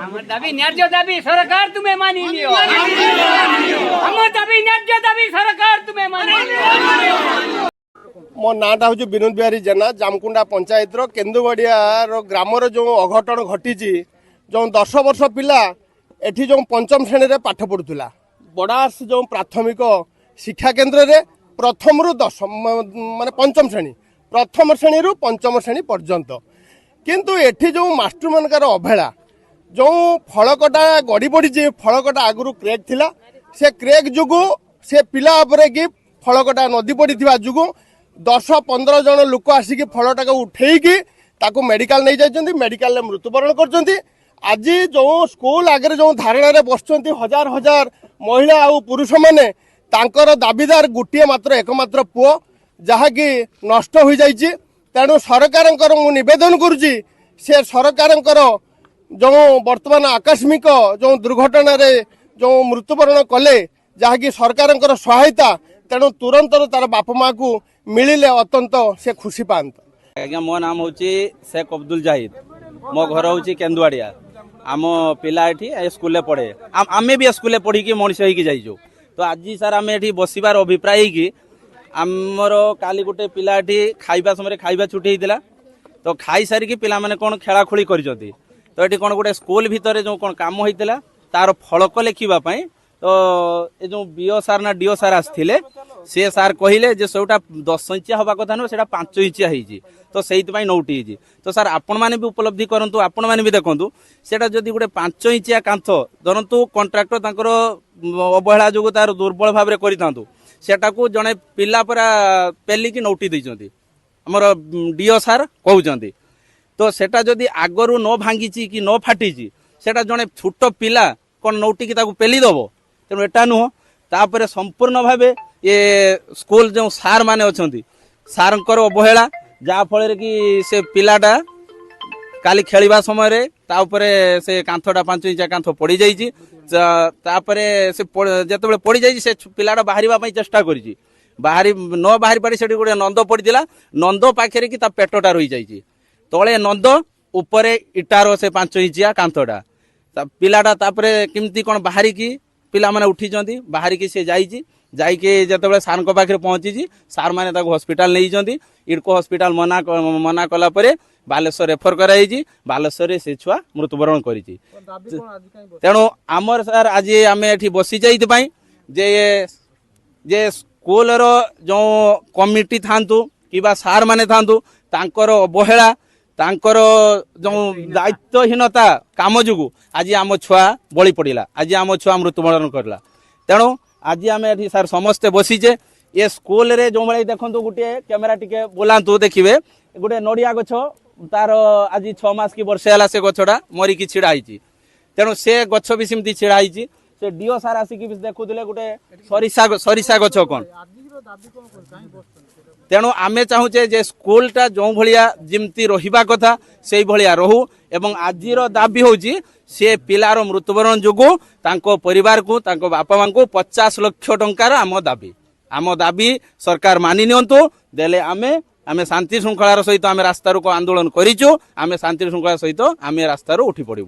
আমার দাবি ন্যায্য দাবি সরকার তুমি মানি নিও। আমার দাবি ন্যায্য দাবি সরকার তুমি মানি নিও। मो नाटा हूँ विनोद बिहारी जेना जामकुंडा पंचायत केन्दुगड़िया ग्रामर जो अघटन घटी जो 10 वर्ष पिला एठी जो पंचम श्रेणी रे पाठ पढ़ुला बड़ास जो प्राथमिक शिक्षा केन्द्र रे प्रथम रु 10 माने पंचम श्रेणी प्रथम श्रेणी रु पंचम श्रेणी पर्यंत किंतु एठी जो मास्टर मानकर अवहेला जो फलकटा गड़ी पड़ी फलकटा आगु क्रेक थिला से क्रेक जुगु से पिला उपरे कि फलकटा नदी पड़ी जुगु 10-15 जन लोक आसिक फलटा उठेकी मेडिकल नहीं जाइए मेडिकल मृत्युवरण कर आज जो स्कूल आगे जो धारणा बस हजार हजार महिला और पुरुष माने तांकर दाबीदार गोटे मात्र एकमात्र पुओ जहाँकि नष्ट हो जाइए तेणु सरकार निवेदन करुच्ची से सरकार जो वर्तमान आकस्मिक जो दुर्घटन जो मृत्युवरण कले जहाँकि सरकार सहायता तेणु तुरंत तार बाप माँ को मिलिले अत्यंत से खुशी पात। आज्ञा मो नाम हूँ शेख अब्दुल जाहिद मो घर हूँ केन्दुआड़िया आम पिला ये स्कूल पढ़े आम भी स्कूल पढ़ी मनीष हो तो आज सार आम ये बसबार अभिप्राय कि आमर काली गोटे पिला खाइबा समय खाइबा छुट्टी होता तो खाई सारिकी पिला माने कौन खेलाखोली कर तो ये कौन गोटे स्कूल भितर जो कौन काम होता तार फलक लिखापी तो ये जो बीओ सार ना डीओ सार आसते सी सार कहले जे सेटा 10 इंचिया हवा कथा नुह से 5 इंचिया होती तो से नौटी तो सार आपण मैंने भी उपलब्धि करूँ आपण मैंने भी देखूँ से जदि गोटे 5 इंचिया कांथ धरतु कंट्राक्टर तांकर अवहेला जो तार दुर्बल भाव में करता जड़े पिला पूरा पेलिकी नौटी देती आमर डीओ सार कहते तो सेटा जदि आगरू न भांगी कि न फाटी सेटा जड़े छोट पिला कौन नौटिकी पेली दब तेणु एटा नुह तापर संपूर्ण भाव ये स्कूल जो सार माने अच्छी सारंकर अवहेला जहाँफल कि से पिलाटा काली खेलिबा समय रे तापरे से कांथटा 5 इंचिया कांथ पड़ी जाइए से जिते पड़ी जाइए से पिलाटा बाहर चेष्टा करी बाहरी न बाहरी पाड़ी से गोटे नंद पड़ा नंद पाखे कि पेटटा रही जाइए तले नंद उपरे इटार से 5 इंचिया कांथटा पिलाटा तापरे केमती कौन बाहरी की पिला माने उठी बाहरिकी सी जाइए जिते सार पाखे पहुँची सार मैंने हस्पिटाल नहीं इडको हस्पिटाल मना कला बालेश्वर रेफर कराई बालेश्वर से छुआ मृत्युवरण कर तेणु आमर सार आज आम ये बसी जे स्कूल जो कमिटी था कि सार माने था अवहेला तांकर जो दायित्वहीनता काम जुगु आज आम छुआ बलि पड़ा आज आम छुआ मृत्युवरण करला तेणु आज आम ये सार समस्ते बसीचे ये स्कूल रे जो भाई देखो गोटे कैमेरा टिके बोलांतु देखिए गोटे नड़िया गछ तार आज 6 मास की वर्षे है से गछटा मरिकी छिड़ाई तेणु से गछ भी सेमती छिड़ाई से डीओ सार आसिक देखुले गोटे सरिषा गछ कौन तेणु आमे चाहूचे जे स्कूलटा जो भलिया जिमती रहिबा कथा से भलिया रहू एवं आजिर दाबी होची से पिलार मृत्युवरण जोगु तांको परिवार को तांको बापा मां को 50 लाख टंकार आम दाबी सरकार मानि नियंतु देले आमे शांति श्रृंखलार सहित आमे रास्तार को आंदोलन करिचु आमे शांति श्रृंखला सहित आमे रास्तार उठी पड़िबु।